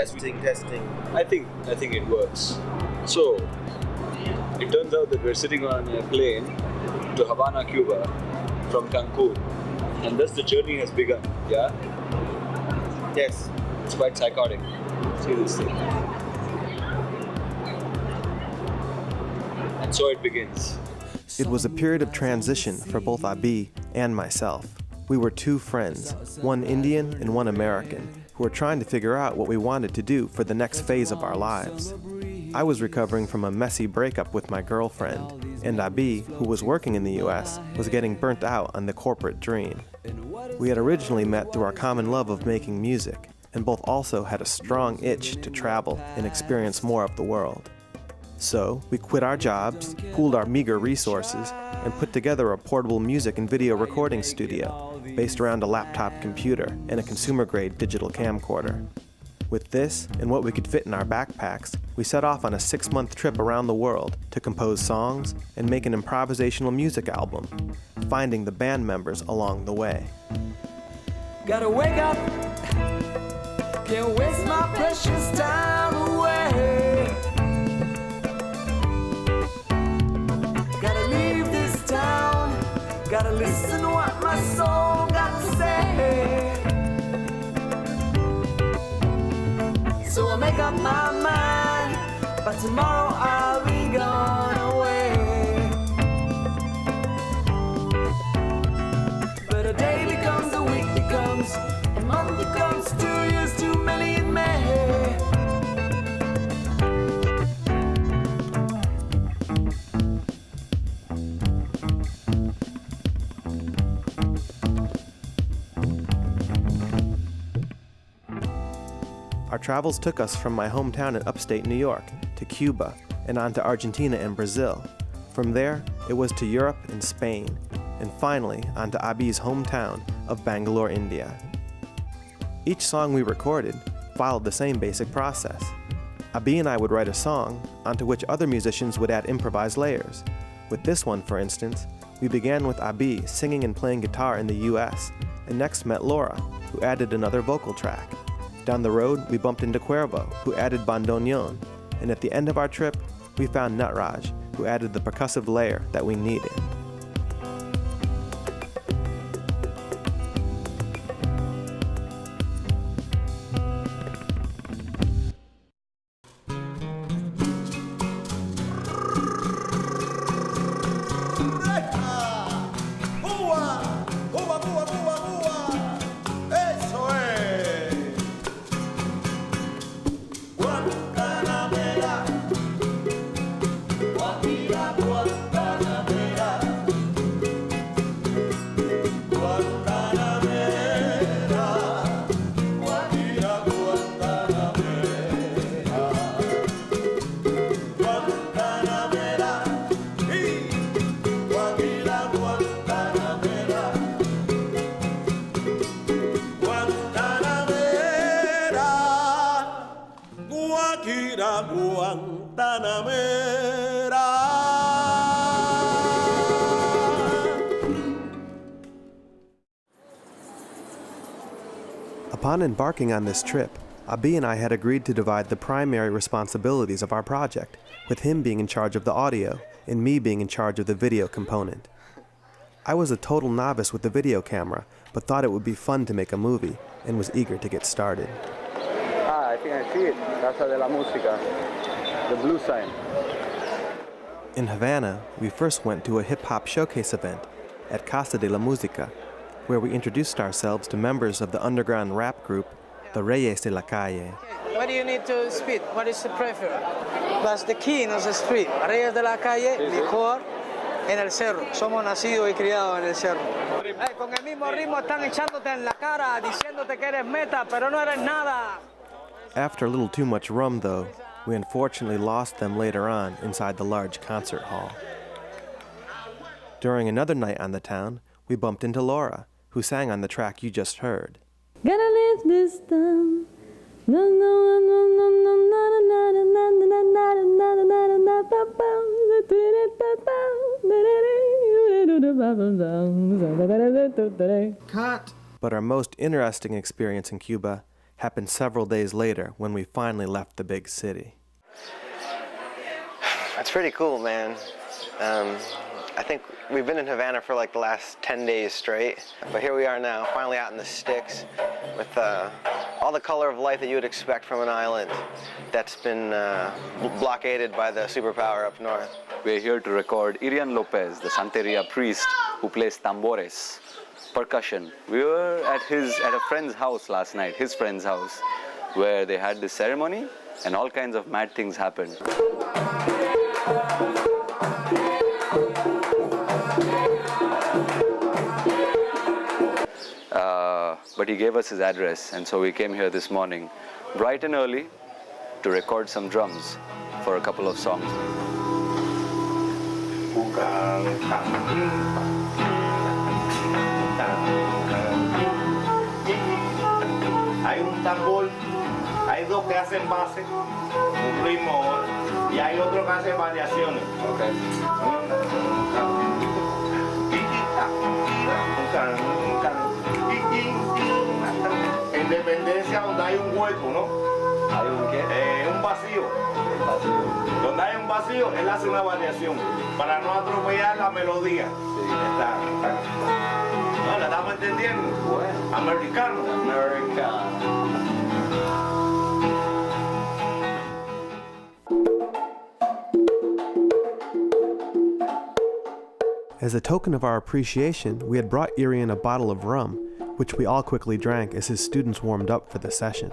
Testing. I think it works. So it turns out that we're sitting on a plane to Havana, Cuba, from Cancun, and thus the journey has begun. Yeah. Yes. It's quite psychotic. See this thing. And so it begins. It was a period of transition for both Abi and myself. We were two friends, one Indian and one American, who were trying to figure out what we wanted to do for the next phase of our lives. I was recovering from a messy breakup with my girlfriend, and Abi, who was working in the US, was getting burnt out on the corporate dream. We had originally met through our common love of making music, and both also had a strong itch to travel and experience more of the world. So, we quit our jobs, pooled our meager resources, and put together a portable music and video recording studio based around a laptop computer and a consumer-grade digital camcorder. With this, and what we could fit in our backpacks, we set off on a 6-month trip around the world to compose songs and make an improvisational music album, finding the band members along the way. Gotta wake up, can't waste my precious time away. Gotta leave this town, gotta listen to what my soul got to say. So I make up my mind, but tomorrow I'll be gone away. But a day becomes a week, becomes a month, becomes 2 years too many in May. Our travels took us from my hometown in upstate New York to Cuba and on to Argentina and Brazil. From there, it was to Europe and Spain, and finally on to Abi's hometown of Bangalore, India. Each song we recorded followed the same basic process. Abi and I would write a song onto which other musicians would add improvised layers. With this one, for instance, we began with Abi singing and playing guitar in the US, and next met Laura, who added another vocal track. Down the road, we bumped into Cuervo, who added bandoneon, and at the end of our trip, we found Nutraj, who added the percussive layer that we needed. Upon embarking on this trip, Abi and I had agreed to divide the primary responsibilities of our project, with him being in charge of the audio and me being in charge of the video component. I was a total novice with the video camera, but thought it would be fun to make a movie, and was eager to get started. I think I see it. Casa de la Música. The blue sign. In Havana, we first went to a hip-hop showcase event at Casa de la Música, where we introduced ourselves to members of the underground rap group, the Reyes de la Calle. What do you need to speed? What is the prefer? That's the key in the street. Reyes de la Calle, licor, en el cerro. Somos nacidos y criados en el cerro. Hey, con el mismo ritmo están echándote en la cara, diciéndote que eres meta, pero no eres nada. After a little too much rum, though, we unfortunately lost them later on inside the large concert hall. During another night on the town, we bumped into Laura, who sang on the track you just heard. Gotta leave this town. No, no, no, no, no, Cut. But our most interesting experience in Cuba happened several days later when we finally left the big city. It's pretty cool, man. I think we've been in Havana for like the last 10 days straight, but here we are now, finally out in the sticks with all the color of life that you would expect from an island that's been blockaded by the superpower up north. We're here to record Irian Lopez, the Santeria priest who plays tambores, percussion. We were at a friend's house last night, his friend's house, where they had this ceremony and all kinds of mad things happened. But he gave us his address, and so we came here this morning, bright and early, to record some drums for a couple of songs. Hay un tambor, hay dos que hacen base, un ritmo, y hay otro que hace variaciones. En dependencia donde hay un hueco, ¿no? ¿Hay un qué? Un vacío. Donde hay un vacío, él hace una variación para no atropellar la melodía. Sí. ¿No? ¿La estamos entendiendo? Bueno. Americano. As a token of our appreciation, we had brought Irian a bottle of rum, which we all quickly drank as his students warmed up for the session.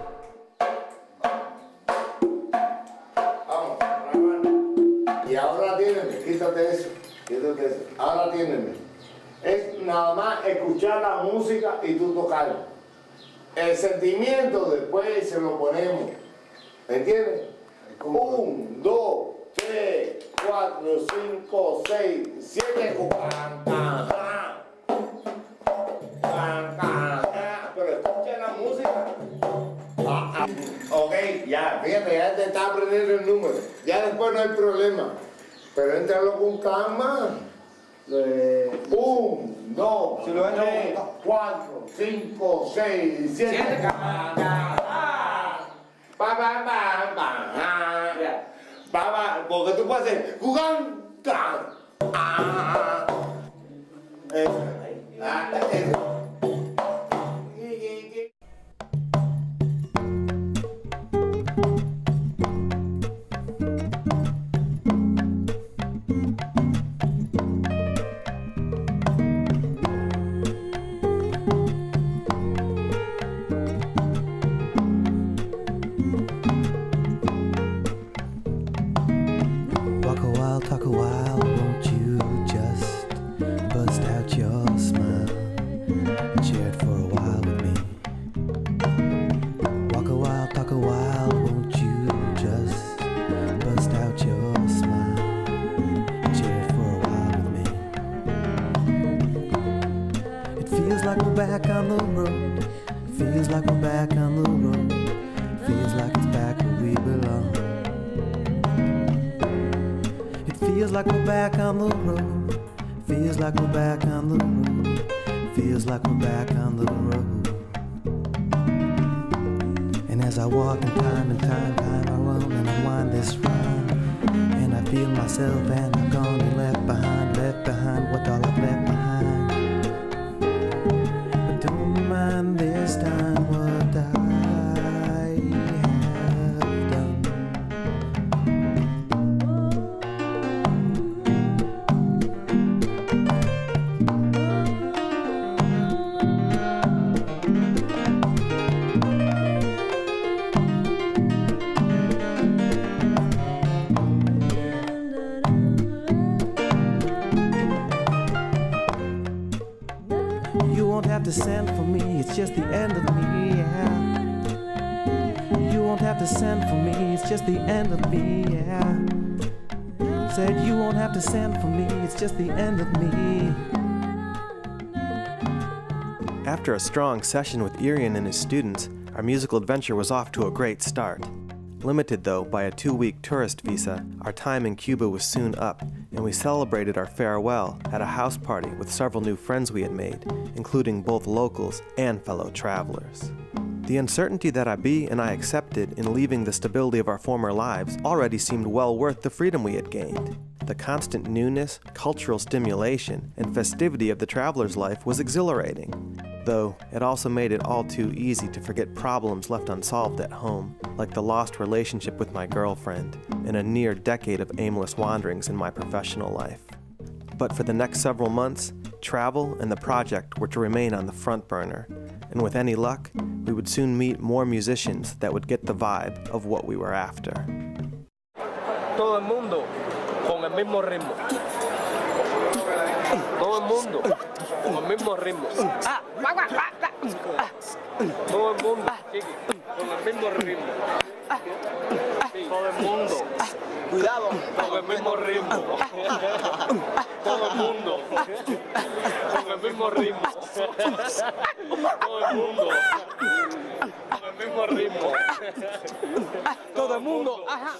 Y ahora tíeneme, quítate eso. Ahora tíeneme. Es nada más escuchar la música y tú tocar. El sentimiento después se lo ponemos. ¿Entiendes? 1, 2, 3, 4, 5, 6, 7. Pero escucha la música. Ok, ya, fíjate, ya te está aprendiendo el número. Ya después no hay problema. Pero éntralo con calma. 1, 2, 3, 4, 5, 6, 7. Porque tú puedes hacer Talk a while, won't you just bust out your smile and share it for a while with me? Walk a while, talk a while, won't you just bust out your smile and share it for a while with me? It feels like we're back on the road. It feels like we're back on the road. It feels like it's back where we belong. Feels like we're back on the road. Feels like we're back on the road. Feels like we're back on the road. And as I walk in time, I run and I wind this rhyme. And I feel myself and I'm gone and left behind what all I've left behind. But don't mind this time what I have done. To send for me, it's just the end of me, yeah. You won't have to send for me, it's just the end of me, yeah. Said you won't have to send for me, it's just the end of me. After a strong session with Irian and his students, our musical adventure was off to a great start. Limited, though, by a 2-week tourist visa, our time in Cuba was soon up, and we celebrated our farewell at a house party with several new friends we had made, including both locals and fellow travelers. The uncertainty that Abi and I accepted in leaving the stability of our former lives already seemed well worth the freedom we had gained. The constant newness, cultural stimulation, and festivity of the traveler's life was exhilarating, though it also made it all too easy to forget problems left unsolved at home, like the lost relationship with my girlfriend and a near decade of aimless wanderings in my professional life. But for the next several months, travel and the project were to remain on the front burner, and with any luck, we would soon meet more musicians that would get the vibe of what we were after. Todo el mundo con el mismo ritmo. Todo el mundo con el mismo ritmo. Todo el mundo, Kiki, con el mismo ritmo. Todo el mundo. Cuidado, con el mismo ritmo. Todo el mundo con el mismo ritmo. Todo el mundo con el mismo ritmo. Todo el mundo, ajá.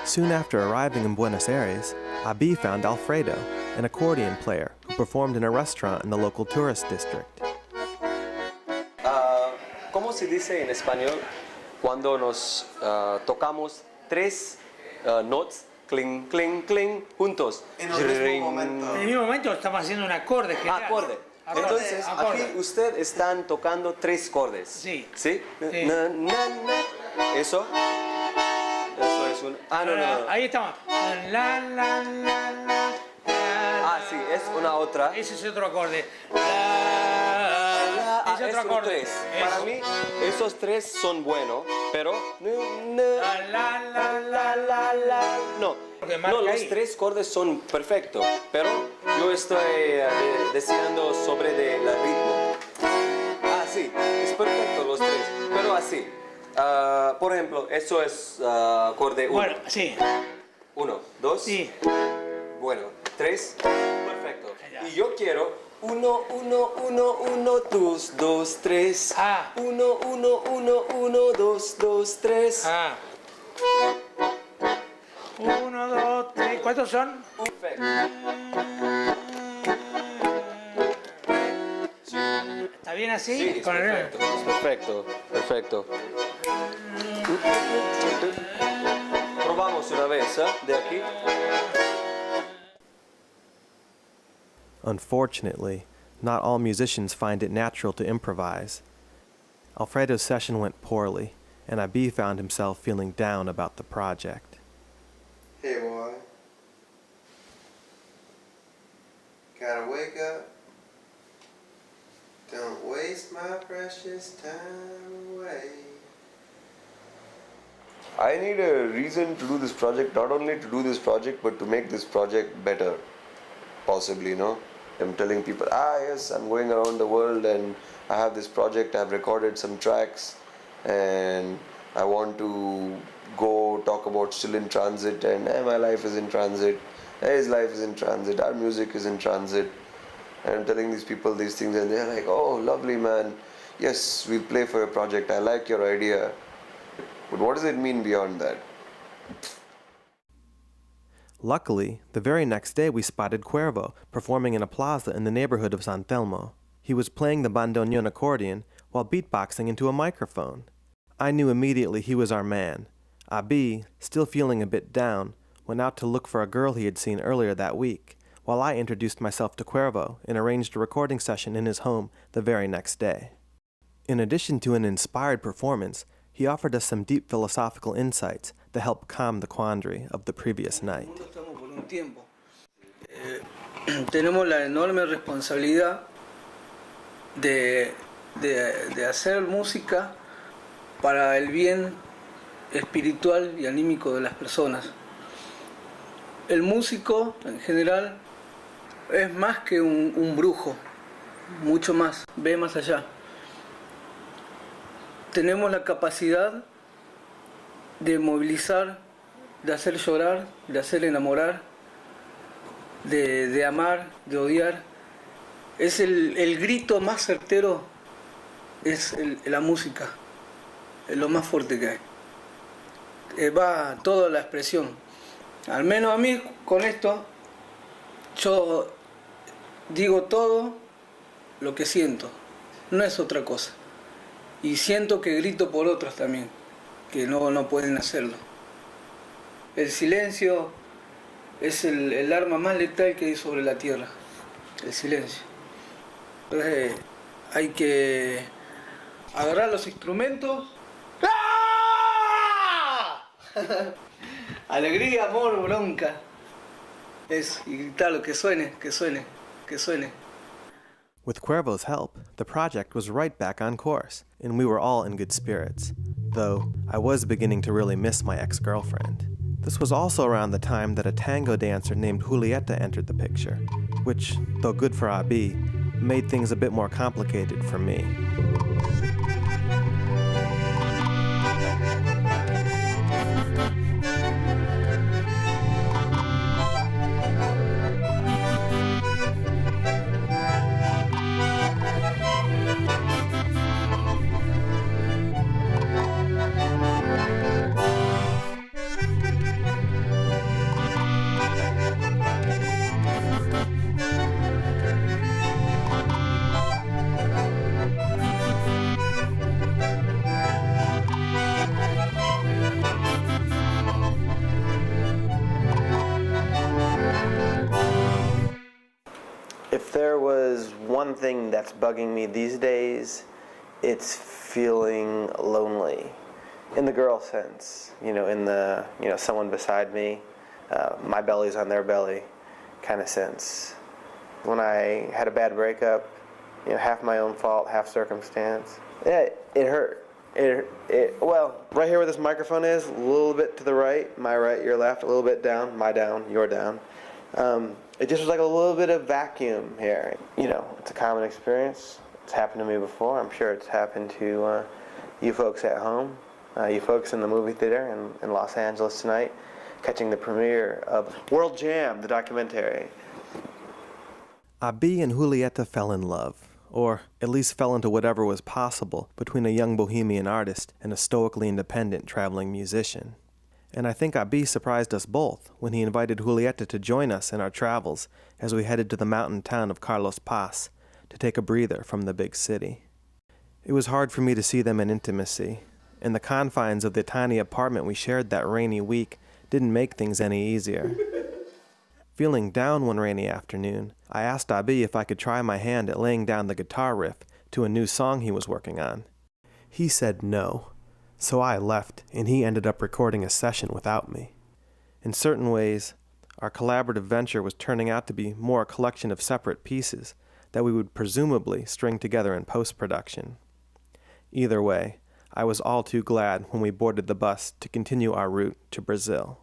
Soon after arriving in Buenos Aires, Abi found Alfredo, an accordion player who performed in a restaurant in the local tourist district. ¿Cómo se dice en español cuando nos tocamos tres notes, cling, cling, cling, juntos? En el mismo momento estamos haciendo un acorde general. Acorde. Entonces, aquí ustedes están tocando tres acordes. Sí. ¿Sí? Sí. Na, na, na. Eso. Eso es un... no. Ahí estamos. La, la, la, la, sí, es una otra. ese es otro acorde. Es otro es acorde. Tres. Para mí, esos tres son buenos, pero... No, los tres acordes son perfectos, pero yo estoy deseando sobre el ritmo. Sí, es perfecto los tres, pero así. Por ejemplo, eso es acorde 1. Bueno, sí. 1, 2. Sí. Bueno, 3. Perfecto. Y yo quiero 1, 1, 1, 1, 2, 2, 3. 1, 1, 1, 1, 2, 2, 3. 1, 2, 3. ¿Cuántos son? Perfecto. ¿Está bien así? Sí, es perfecto. Es perfecto. Perfecto. Probamos una vez, de aquí. Unfortunately, not all musicians find it natural to improvise. Alfredo's session went poorly, and Abi found himself feeling down about the project. Hey boy, gotta wake up. Don't waste my precious time away. I need a reason to do this project, not only to do this project, but to make this project better, possibly, I'm telling people, yes, I'm going around the world and I have this project, I've recorded some tracks and I want to go talk about Still in Transit and my life is in transit, his life is in transit, our music is in transit. And I'm telling these people these things and they're like, oh, lovely man, yes, we'll play for your project, I like your idea. But what does it mean beyond that? Luckily, the very next day we spotted Cuervo performing in a plaza in the neighborhood of San Telmo. He was playing the bandoneon accordion while beatboxing into a microphone. I knew immediately he was our man. Abi, still feeling a bit down, went out to look for a girl he had seen earlier that week, while I introduced myself to Cuervo and arranged a recording session in his home the very next day. In addition to an inspired performance, he offered us some deep philosophical insights to help calm the quandary of the previous night. Tenemos la enorme responsabilidad de hacer música para el bien espiritual y anímico de las personas. El músico en general es más que un brujo, mucho más, ve más allá. Tenemos la capacidad de movilizar, de hacer llorar, de hacer enamorar, de amar, de odiar. Es el grito más certero, es la música, es lo más fuerte que hay. Va toda la expresión. Al menos a mí con esto, yo digo todo lo que siento, no es otra cosa. Y siento que grito por otros también, que no pueden hacerlo. El silencio es el arma más letal que hay sobre la tierra, el silencio. Entonces hay que agarrar los instrumentos. ¡Ah! Alegría, amor, bronca. Eso, y gritarlo, que suene, que suene, que suene. With Cuervo's help, the project was right back on course, and we were all in good spirits, though I was beginning to really miss my ex-girlfriend. This was also around the time that a tango dancer named Julieta entered the picture, which, though good for Abi, made things a bit more complicated for me. If there was one thing that's bugging me these days, it's feeling lonely. In the girl sense, in the, someone beside me, my belly's on their belly kind of sense. When I had a bad breakup, half my own fault, half circumstance, it hurt. Well, right here where this microphone is, a little bit to the right, my right, your left, a little bit down, my down, your down. It just was like a little bit of vacuum here. It's a common experience. It's happened to me before. I'm sure it's happened to you folks at home, you folks in the movie theater in Los Angeles tonight, catching the premiere of World Jam, the documentary. Abi and Julieta fell in love, or at least fell into whatever was possible between a young bohemian artist and a stoically independent traveling musician. And I think Abi surprised us both when he invited Julieta to join us in our travels as we headed to the mountain town of Carlos Paz to take a breather from the big city. It was hard for me to see them in intimacy, and the confines of the tiny apartment we shared that rainy week didn't make things any easier. Feeling down one rainy afternoon, I asked Abi if I could try my hand at laying down the guitar riff to a new song he was working on. He said no. So I left, and he ended up recording a session without me. In certain ways, our collaborative venture was turning out to be more a collection of separate pieces that we would presumably string together in post-production. Either way, I was all too glad when we boarded the bus to continue our route to Brazil.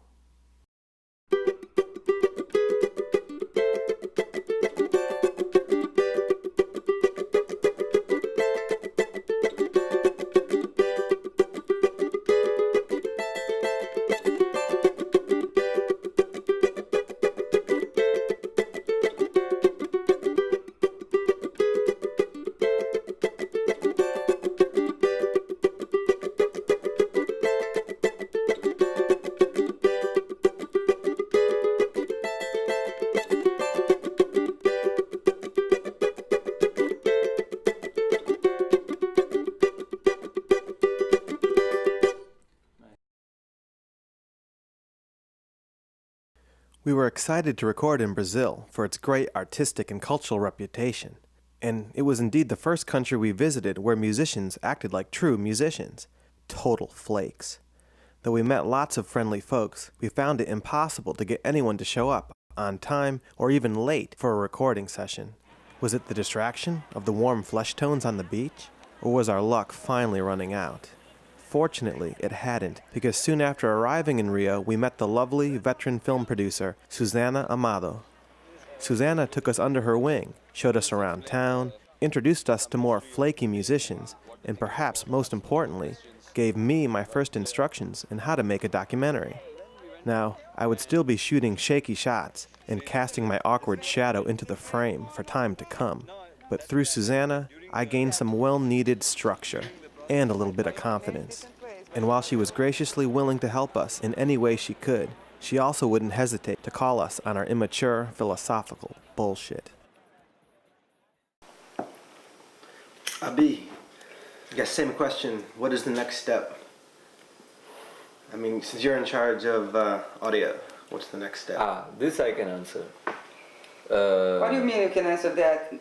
We were excited to record in Brazil for its great artistic and cultural reputation, and it was indeed the first country we visited where musicians acted like true musicians, total flakes. Though we met lots of friendly folks, we found it impossible to get anyone to show up on time or even late for a recording session. Was it the distraction of the warm flesh tones on the beach? Or was our luck finally running out? Fortunately, it hadn't, because soon after arriving in Rio, we met the lovely veteran film producer, Susana Amado. Susana took us under her wing, showed us around town, introduced us to more flaky musicians, and perhaps most importantly, gave me my first instructions in how to make a documentary. Now, I would still be shooting shaky shots and casting my awkward shadow into the frame for time to come, but through Susana, I gained some well-needed structure and a little bit of confidence. And while she was graciously willing to help us in any way she could, she also wouldn't hesitate to call us on our immature philosophical bullshit. Abi, I guess same question. What is the next step? I mean, since you're in charge of audio, what's the next step? This I can answer. What do you mean you can answer that?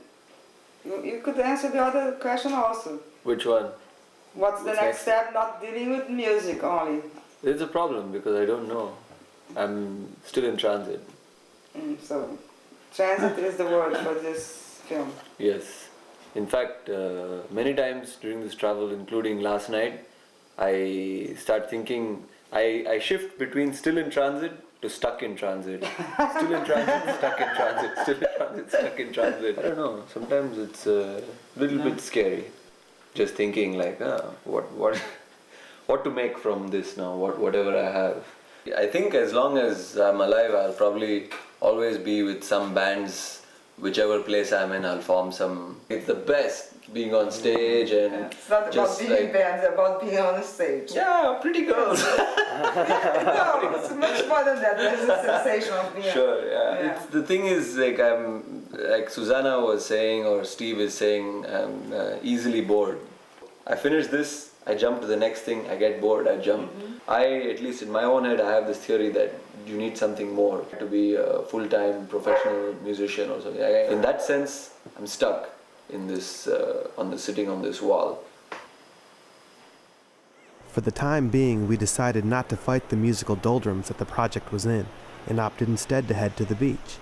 You could answer the other question also. Which one? What's the next step? Not dealing with music only. There's a problem because I don't know. I'm still in transit. So, transit is the word for this film. Yes. In fact, many times during this travel, including last night, I start thinking, I shift between still in transit to stuck in transit. Still in transit, stuck in transit. Still in transit, stuck in transit. I don't know. Sometimes it's a little bit scary. Just thinking like, what to make from this now? Whatever I have. I think as long as I'm alive, I'll probably always be with some bands. Whichever place I'm in, I'll form some. It's the best being on stage and it's not about being in bands, it's about being on the stage. Yeah, pretty girls. No, it's much more than that. There's a sensation of being. Sure, yeah. It's, the thing is, like like Susanna was saying, or Steve is saying, I'm easily bored. I finish this, I jump to the next thing, I get bored, I jump. At least in my own head, I have this theory that you need something more to be a full-time professional musician or something. In that sense, I'm stuck in this, sitting on this wall. For the time being, we decided not to fight the musical doldrums that the project was in, and opted instead to head to the beach.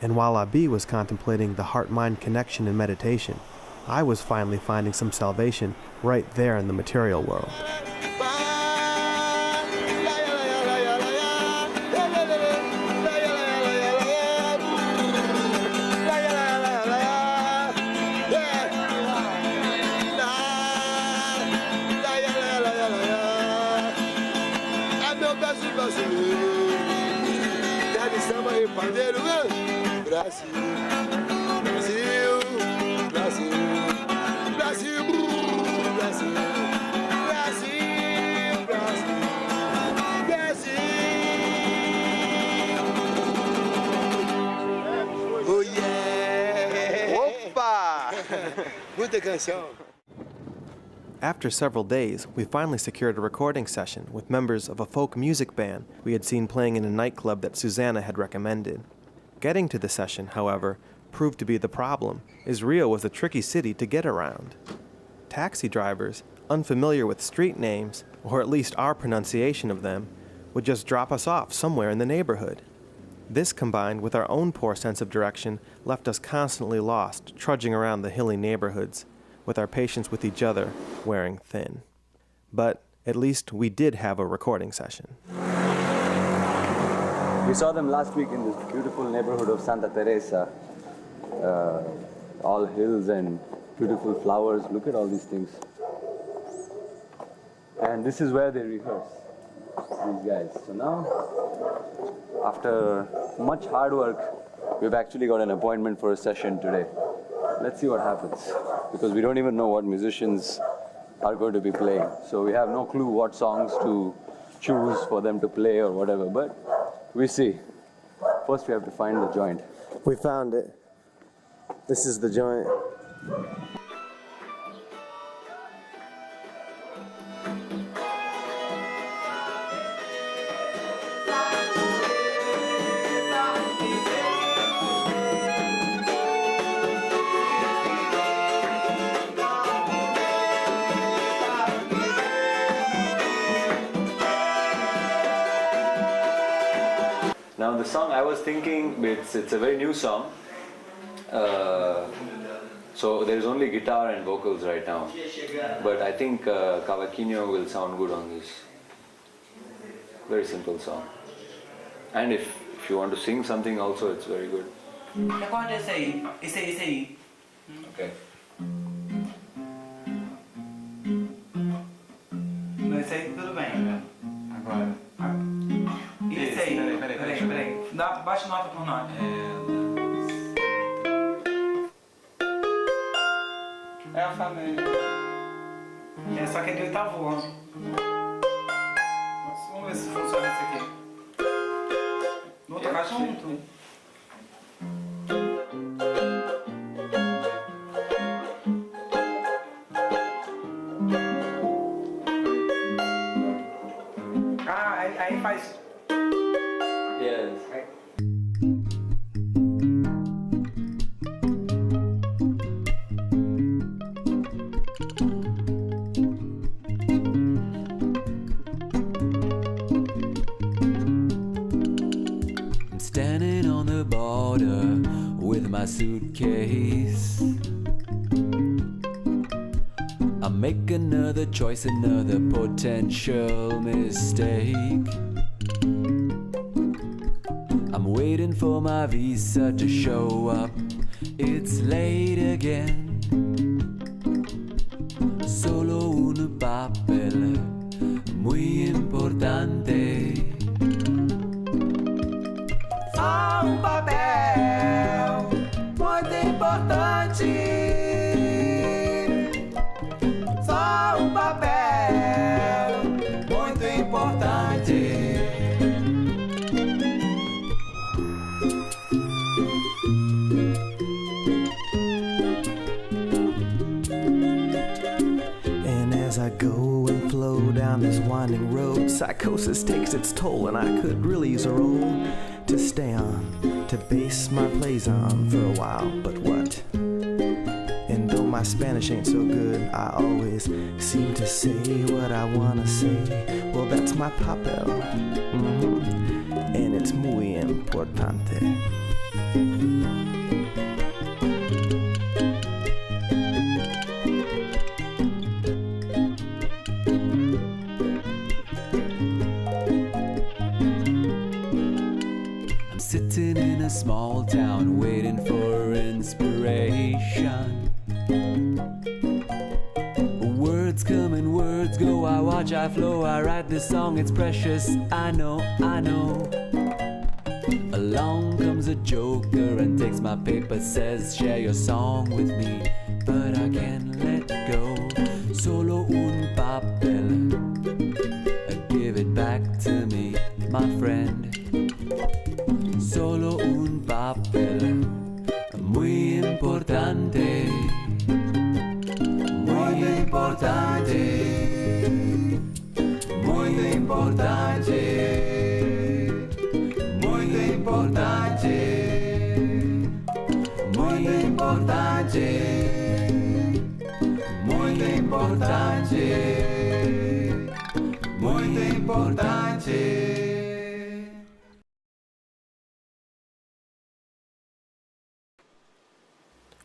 And while Abi was contemplating the heart-mind connection in meditation, I was finally finding some salvation right there in the material world. After several days, we finally secured a recording session with members of a folk music band we had seen playing in a nightclub that Susanna had recommended. Getting to the session, however, proved to be the problem, as Rio was a tricky city to get around. Taxi drivers, unfamiliar with street names, or at least our pronunciation of them, would just drop us off somewhere in the neighborhood. This, combined with our own poor sense of direction, left us constantly lost, trudging around the hilly neighborhoods, with our patience with each other wearing thin. But at least we did have a recording session. We saw them last week in this beautiful neighborhood of Santa Teresa. All hills and beautiful flowers. Look at all these things. And this is where they rehearse, these guys. So now, after much hard work, we've actually got an appointment for a session today. Let's see what happens, because we don't even know what musicians are going to be playing. So we have no clue what songs to choose for them to play or whatever, but we see. First we have to find the joint. We found it. This is the joint. Now the song I was thinking, it's a very new song. So there's only guitar and vocals right now. But I think Cavaquinho will sound good on this. Very simple song. And if you want to sing something also, it's very good. Okay. Não, esse aí tudo bem, né? Agora. Esse aí. Peraí. Dá, baixa nota por nota. É a família. É só que é de oitavo ano. Vamos ver se funciona esse aqui. Vou tocar junto. Aí faz. Yes. I'm standing on the border with my suitcase. I make another choice, another potential mistake. I'm waiting for my visa to show up. It's late again. Solo un papel muy importante. Só papel muito importante. Só papel muito importante. And as I go and flow down this winding road, psychosis takes its toll, and I could really use a role to stay on, to base my plays on for a while. But what? And though my Spanish ain't so good, I always seem to say what I wanna say. Well, that's my papel, and it's muy importante. I'm sitting in a small town waiting for inspiration. Words come and words go, I watch, I flow, I write this song, it's precious, I know. Along comes a joker and takes my paper, says share your song with me, but I can't let go. Solo un papel, give it back to me, my friend. Solo un papel, muy importante, muy importante, muy importante, muy importante, muy importante, muy importante, muy importante.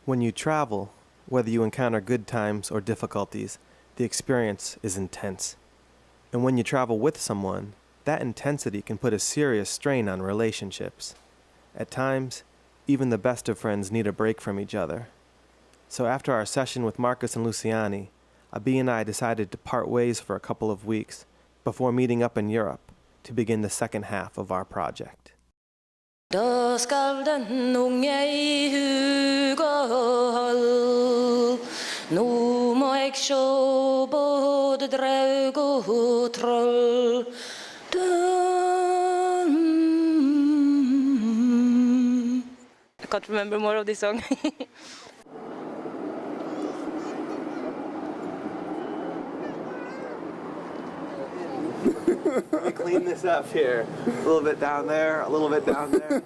When you travel, whether you encounter good times or difficulties, the experience is intense. And when you travel with someone, that intensity can put a serious strain on relationships. At times, even the best of friends need a break from each other. So after our session with Marcus and Luciani, Abi and I decided to part ways for a couple of weeks before meeting up in Europe to begin the second half of our project. Da skal den unge i huga hold. Nå må jeg sjå både draug og troll. I can't remember more of this song. Let me clean this up here. A little bit down there, a little bit down there.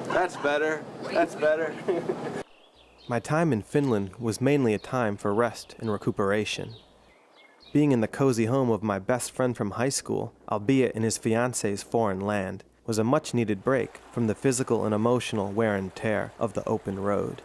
That's better. That's better. My time in Finland was mainly a time for rest and recuperation. Being in the cozy home of my best friend from high school, albeit in his fiance's foreign land, was a much-needed break from the physical and emotional wear and tear of the open road.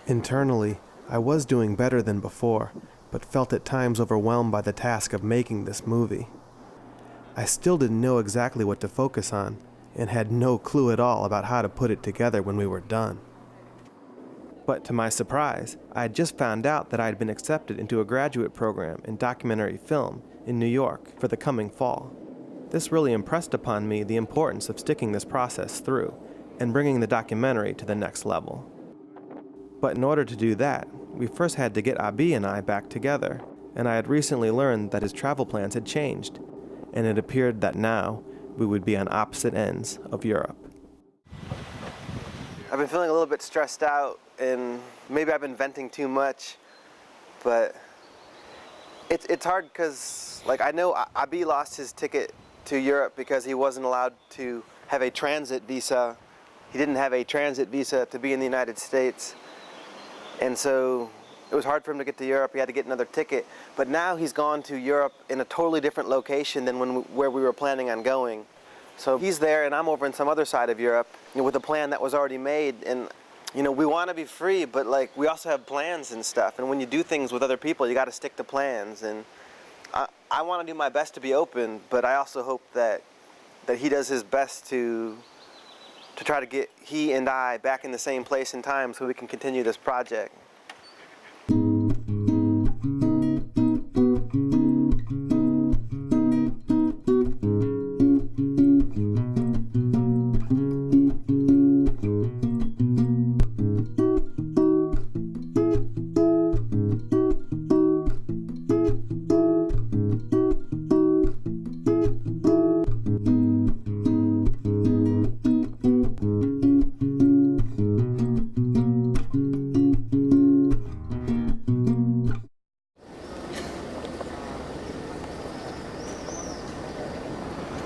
Internally, I was doing better than before, but felt at times overwhelmed by the task of making this movie. I still didn't know exactly what to focus on, and had no clue at all about how to put it together when we were done. But to my surprise, I had just found out that I had been accepted into a graduate program in documentary film in New York for the coming fall. This really impressed upon me the importance of sticking this process through and bringing the documentary to the next level. But in order to do that, we first had to get Abi and I back together, and I had recently learned that his travel plans had changed, and it appeared that now we would be on opposite ends of Europe. I've been feeling a little bit stressed out, and maybe I've been venting too much, but it's hard because, like, I know Abi lost his ticket to Europe because he wasn't allowed to have a transit visa. He didn't have a transit visa to be in the United States, and so it was hard for him to get to Europe. He had to get another ticket, but now he's gone to Europe in a totally different location than where we were planning on going. So he's there and I'm over in some other side of Europe, you know, with a plan that was already made. And you know, we want to be free, but like we also have plans and stuff. And when you do things with other people, you got to stick to plans. And I want to do my best to be open, but I also hope that he does his best to try to get he and I back in the same place and time so we can continue this project.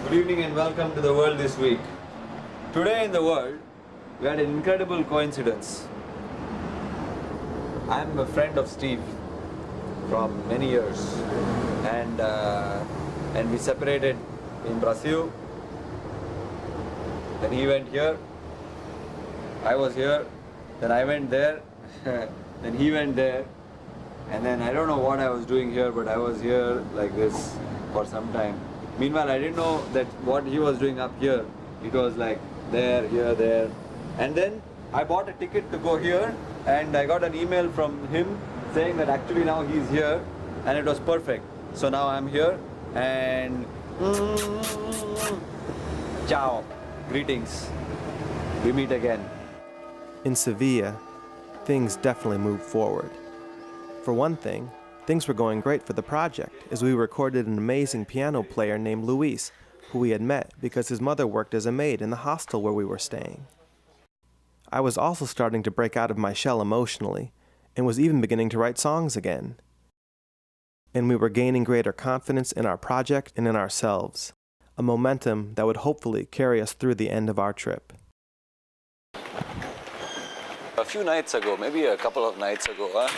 Good evening and welcome to the world this week. Today in the world, we had an incredible coincidence. I'm a friend of Steve from many years, and we separated in Brazil. Then he went here, I was here, then I went there, then he went there, and then I don't know what I was doing here, but I was here like this for some time. Meanwhile, I didn't know that what he was doing up here, it was like there, here, there. And then I bought a ticket to go here, and I got an email from him saying that actually now he's here, and it was perfect. So now I'm here, and ciao, greetings, we meet again. In Sevilla, things definitely moved forward. For one thing, things were going great for the project as we recorded an amazing piano player named Luis, who we had met because his mother worked as a maid in the hostel where we were staying. I was also starting to break out of my shell emotionally and was even beginning to write songs again. And we were gaining greater confidence in our project and in ourselves, a momentum that would hopefully carry us through the end of our trip. A few nights ago, maybe a couple of nights ago,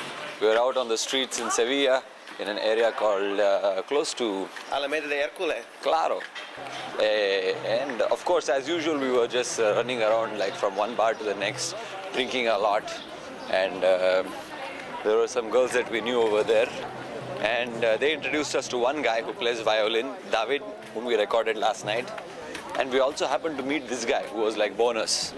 we were out on the streets in Sevilla in an area called close to Alameda de Hércules. Claro. And of course, as usual, we were just running around like from one bar to the next, drinking a lot. And there were some girls that we knew over there. And they introduced us to one guy who plays violin, David, whom we recorded last night. And we also happened to meet this guy who was like bonus.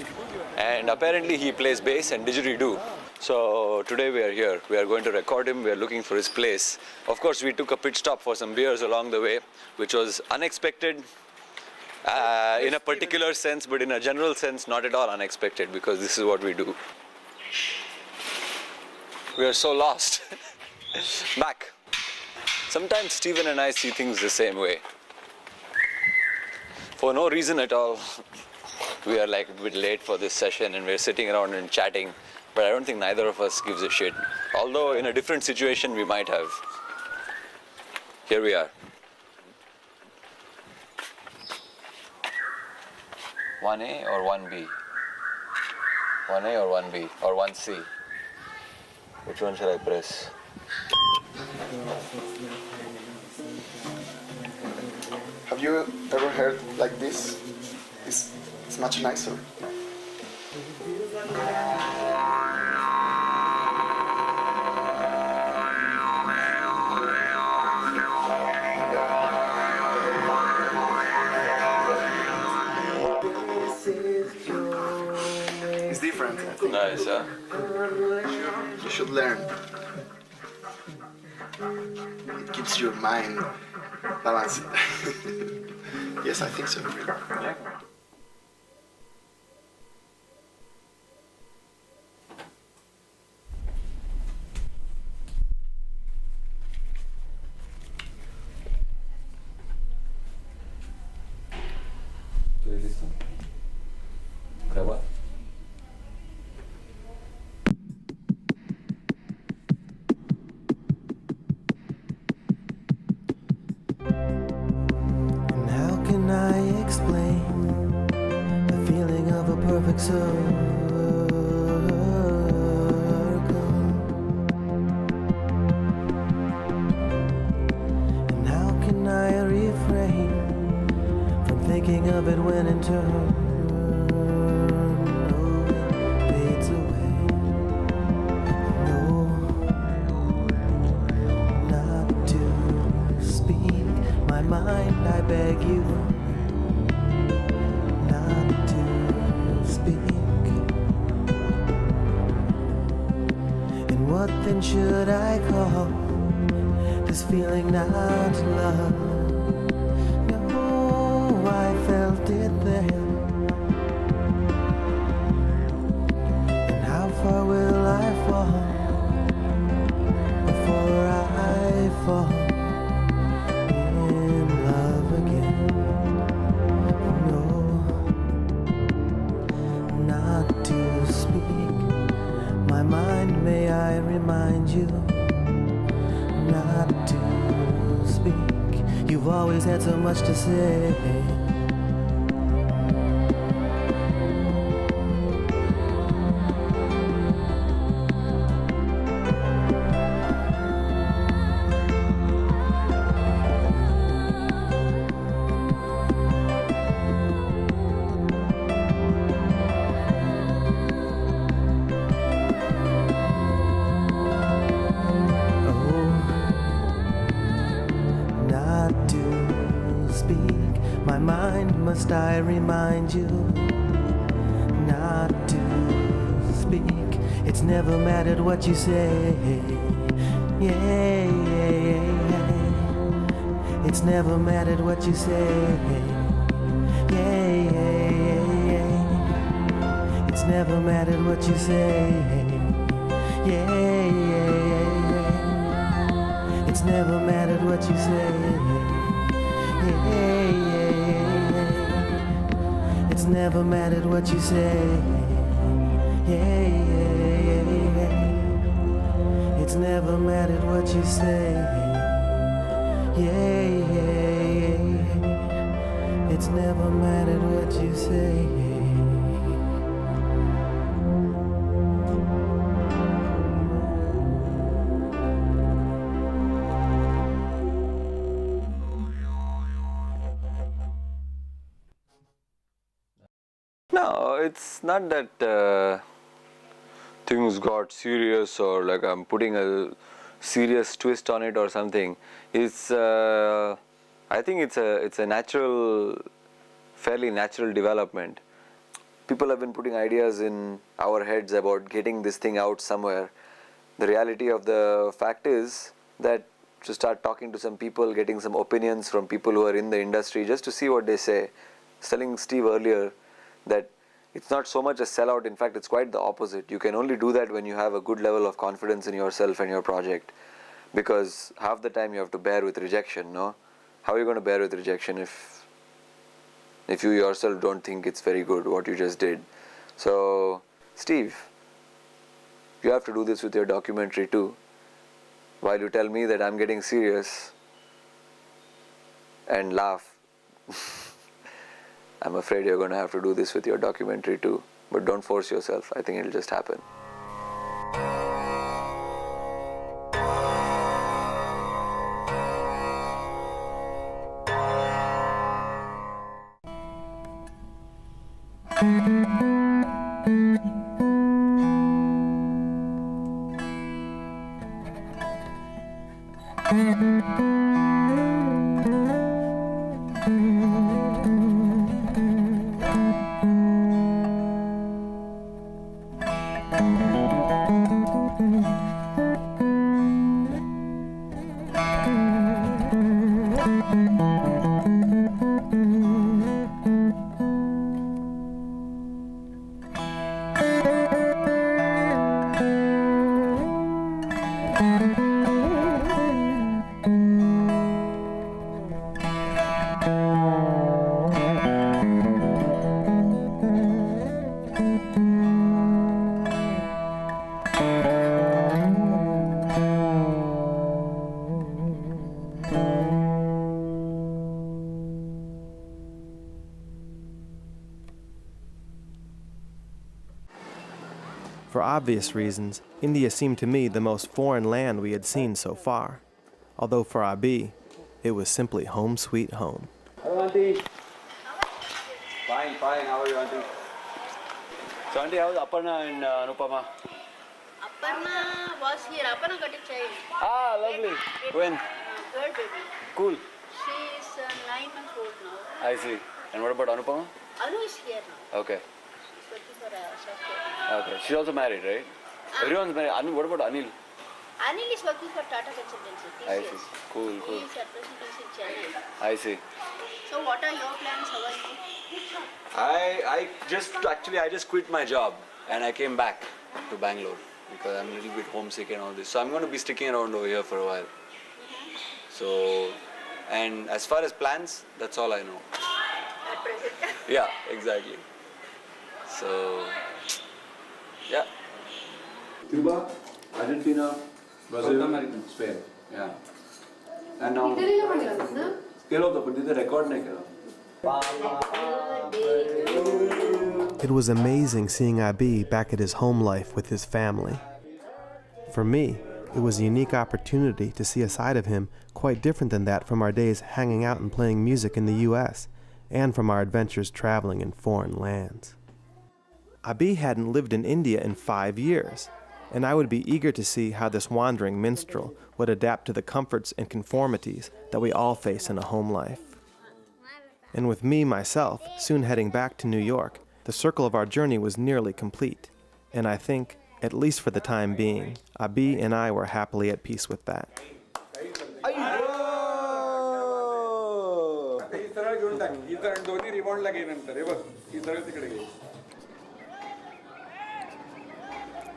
And apparently he plays bass and didgeridoo. So today we are here. We are going to record him. We are looking for his place. Of course, we took a pit stop for some beers along the way, which was unexpected in a particular sense, but in a general sense, not at all unexpected, because this is what we do. We are so lost. Back. Sometimes Stephen and I see things the same way. For no reason at all, we are like a bit late for this session and we're sitting around and chatting, but I don't think neither of us gives a shit. Although in a different situation we might have. Here we are. 1A or 1B? 1A or 1B or 1C? Which one shall I press? Have you ever heard like this, it's much nicer. It's different, I think. Nice, huh? You should learn. It keeps your mind balanced. Yes, I think so. Yeah. ¿Tú eres listo? Grabar. And how can I explain the feeling of a perfect circle? And how can I refrain from thinking of it when in turn it fades away? No, not to speak my mind, I beg you, not to speak. And what then should I call this feeling not love? No, I felt it then. And how far will I fall before I fall in love again? No, not to speak my mind, may I remind you, not to speak. You've always had so much to say. Not to speak my mind, must I remind you, not to speak. It's never mattered what you say. Yeah, yeah, yeah. It's never mattered what you say. Yeah, yeah, yeah, yeah. It's never mattered what you say. Yeah, yeah, yeah, yeah. It's never mattered what you say. Yeah, yeah, yeah. It's never mattered what you say. Yeah, yeah, yeah. It's never mattered what you say. Yeah, yeah, yeah. It's never mattered what you say. No, it's not that things got serious or like I'm putting a serious twist on it or something. It's I think it's a natural, fairly natural development. People have been putting ideas in our heads about getting this thing out somewhere. The reality of the fact is that to start talking to some people, getting some opinions from people who are in the industry just to see what they say. I was telling Steve earlier that it's not so much a sellout, in fact it's quite the opposite. You can only do that when you have a good level of confidence in yourself and your project, because half the time you have to bear with rejection, no? How are you going to bear with rejection if you yourself don't think it's very good what you just did? So Steve, you have to do this with your documentary too. While you tell me that I'm getting serious and laugh, I'm afraid you're going to have to do this with your documentary too. But don't force yourself. I think it'll just happen. For obvious reasons, India seemed to me the most foreign land we had seen so far. Although for Abi, it was simply home sweet home. Hello, Auntie. Fine, fine. How are you, Auntie? So, Auntie, how is Aparna and Anupama? Aparna was here. Aparna got a child. Ah, lovely. When? Third baby. Cool. She is 9 months old now. I see. And what about Anupama? Anu is here now. Okay. She's working for a software. Okay. She's also married, right? Everyone's married. What about Anil? Anil is working for Tata Consultancy. I see. Cool, cool. He is representing in Chennai. I see. So what are your plans? How are you? I just quit my job and I came back to Bangalore because I'm a little bit homesick and all this. So I'm going to be sticking around over here for a while. So, and as far as plans, that's all I know. At present. Yeah, exactly. So, yeah. Cuba, Argentina, Brazil, Spain. Yeah. And now, record. It was amazing seeing Abi back at his home life with his family. For me, it was a unique opportunity to see a side of him quite different than that from our days hanging out and playing music in the US, and from our adventures traveling in foreign lands. Abi hadn't lived in India in 5 years, and I would be eager to see how this wandering minstrel would adapt to the comforts and conformities that we all face in a home life. And with me, myself, soon heading back to New York, the circle of our journey was nearly complete, and I think, at least for the time being, Abi and I were happily at peace with that.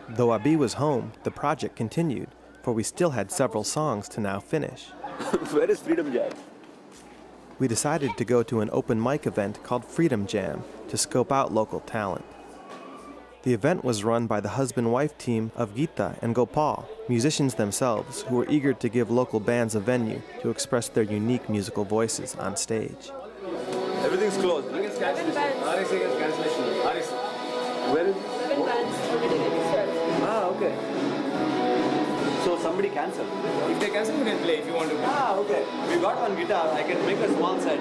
Though Abi was home, the project continued, for we still had several songs to now finish. Where is Freedom Jam? We decided to go to an open mic event called Freedom Jam to scope out local talent. The event was run by the husband-wife team of Geeta and Gopal, musicians themselves who were eager to give local bands a venue to express their unique musical voices on stage. Everything's closed. Where is? Ah, okay. So somebody cancelled. If they cancel, you can play if you want to play. Ah, okay. We got one guitar. I can make a small set.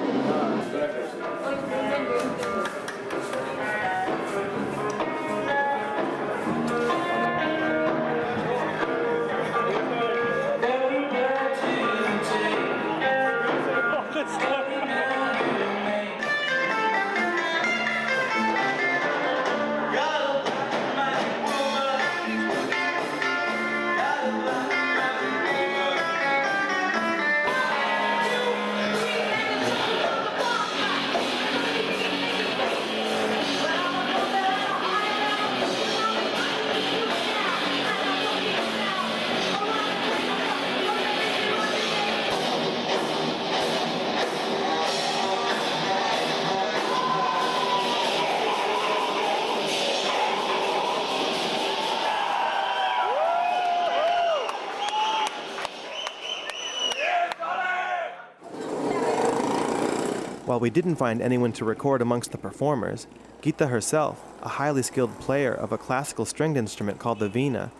While we didn't find anyone to record amongst the performers, Geeta herself, a highly skilled player of a classical stringed instrument called the veena,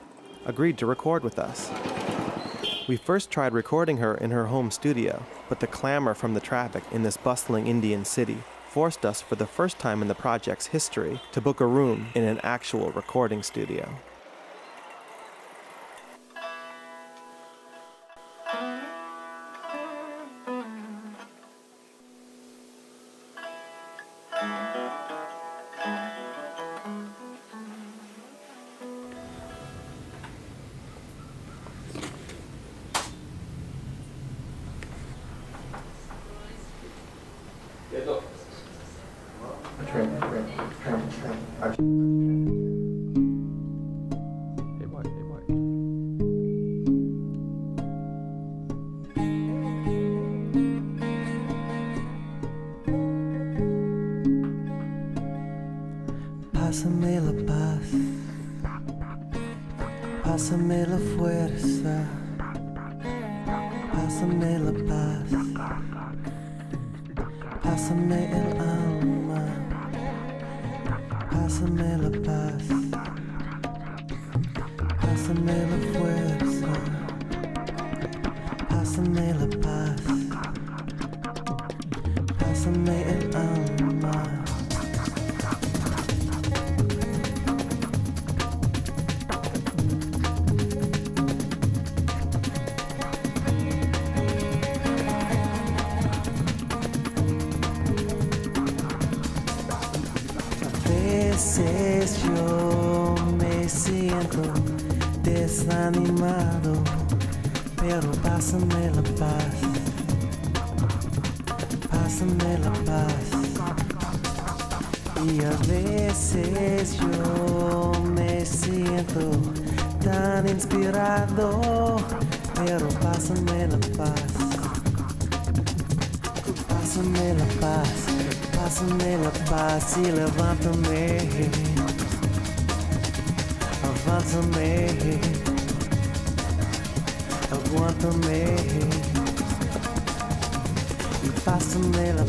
agreed to record with us. We first tried recording her in her home studio, but the clamor from the traffic in this bustling Indian city forced us for the first time in the project's history to book a room in an actual recording studio. Pásame la paz, pásame la fuerza, pásame la paz, pásame el alma, pásame la paz, pásame la fuerza, pásame la paz, pásame el alma. Yo me siento desanimado, pero pásame la paz, pásame la paz. Y a veces yo me siento tan inspirado, pero pásame la paz, pásame la paz. Pásame la paz y levántame, avánzame, aguántame. Y pásame la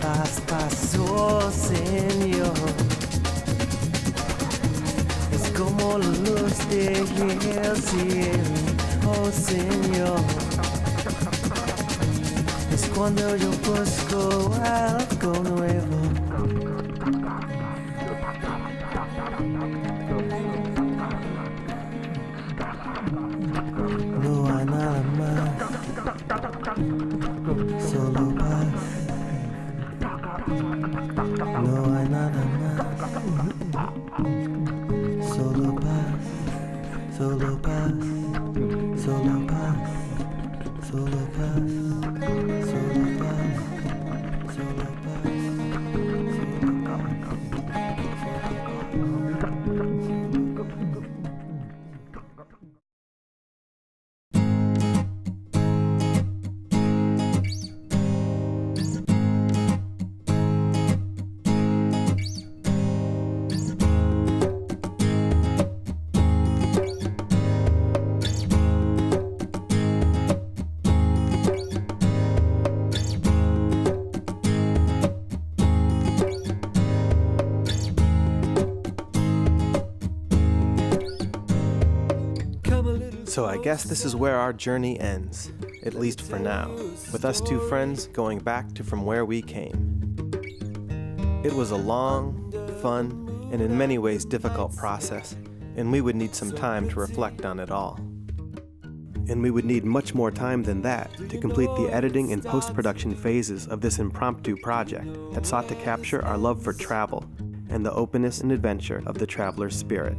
paz, paz, oh Señor. Es como la luz del cielo, oh Señor. Es cuando yo busco algo nuevo. No hay nada más, solo paz. No hay nada más, solo paz, solo paz, solo paz, solo paz. So I guess this is where our journey ends, at least for now, with us two friends going back to from where we came. It was a long, fun, and in many ways difficult process, and we would need some time to reflect on it all. And we would need much more time than that to complete the editing and post-production phases of this impromptu project that sought to capture our love for travel and the openness and adventure of the traveler's spirit.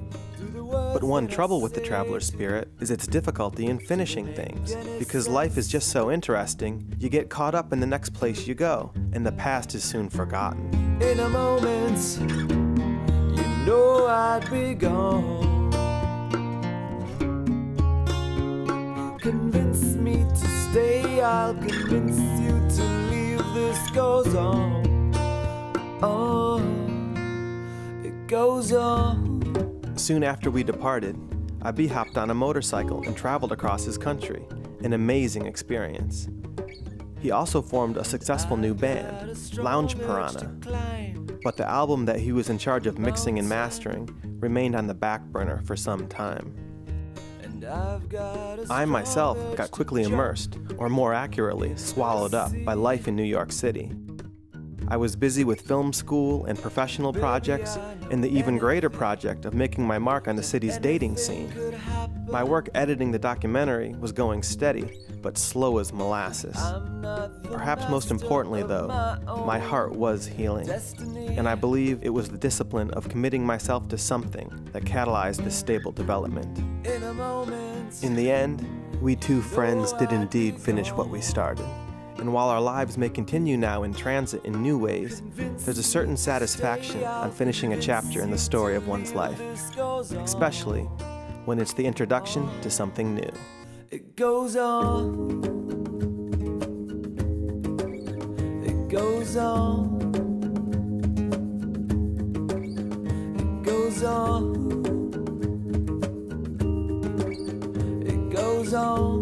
But one trouble with the traveler's spirit is its difficulty in finishing things, because life is just so interesting, you get caught up in the next place you go, and the past is soon forgotten. In a moment, you know I'd be gone. Convince me to stay, I'll convince you to leave. This goes on, it goes on. Soon after we departed, Abi hopped on a motorcycle and traveled across his country, an amazing experience. He also formed a successful new band, Lounge Piranha, but the album that he was in charge of mixing and mastering remained on the back burner for some time. I myself got quickly immersed, or more accurately, swallowed up by life in New York City. I was busy with film school and professional projects, and the even greater project of making my mark on the city's dating scene. My work editing the documentary was going steady, but slow as molasses. Perhaps most importantly, though, my heart was healing, and I believe it was the discipline of committing myself to something that catalyzed this stable development. In the end, we two friends did indeed finish what we started. And while our lives may continue now in transit in new ways, there's a certain satisfaction on finishing a chapter in the story of one's life, especially when it's the introduction to something new. It goes on, it goes on, on. It goes on.